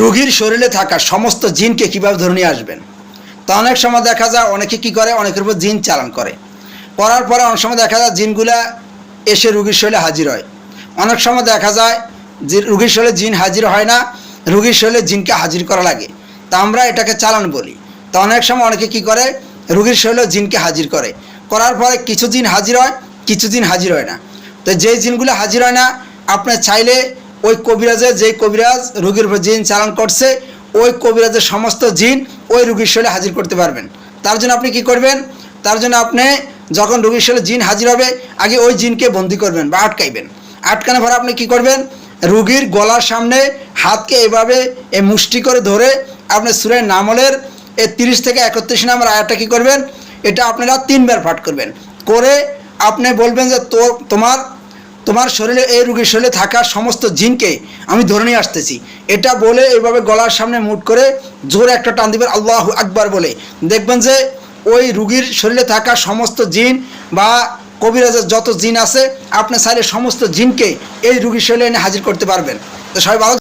রোগীর শরীরে থাকা সমস্ত জিনকে কীভাবে ধরে নিয়ে আসবেন। তো অনেক সময় দেখা যায় অনেকে কী করে, অনেকের উপর জিন চালান করে, করার পরে অনেক সময় দেখা যায় জিনগুলা এসে রোগীর শরীরে হাজির হয়। অনেক সময় দেখা যায় যে রোগীর শরীরে জিন হাজির হয় না, রোগীর শরীরে জিনকে হাজির করা লাগে, তা আমরা এটাকে চালান বলি। তো অনেক সময় অনেকে কী করে, রোগীর শরীরে জিনকে হাজির করে, করার পরে কিছু জিন হাজির হয়, কিছু জিন হাজির হয় না। তো যেই জিনগুলো হাজির হয় না, আপনি চাইলে ওই কবিরাজের, যেই কবিরাজ রোগীর উপর জিন চালান করছে, ওই কবিরাজের সমস্ত জিন ওই রোগীর শরীরে হাজির করতে পারবেন। তার জন্য আপনি কি করবেন, তার জন্য আপনি যখন রোগীর শরীরে জিন হাজির হবে, আগে ওই জিনকে বন্দি করবেন বা আটকাইবেন। আটকানোর পর আপনি কি করবেন, রোগীর গলার সামনে হাতকে এভাবে মুষ্টি করে ধরে আপনি সূরা নামলের 30 থেকে 31 নম্বর আয়াতটা কী করবেন, এটা আপনারা 3 বার পাঠ করবেন। করে আপনি বলবেন যে তোমার শরীরে, এই রোগীর শরীরে থাকা সমস্ত জিনকে আমি ধরে নিয়ে আসতেছি। এটা বলে এইভাবে গলার সামনে মুট করে জোরে একটা টান দিবেন, আল্লাহু আকবার বলে। দেখবেন যে ওই রোগীর শরীরে থাকা সমস্ত জিন বা কবিরাজের যত জিন আছে, আপনি চাইলে সমস্ত জিনকে এই রোগীর শরীরে এনে হাজির করতে পারবেন। তো সবাই ভালো।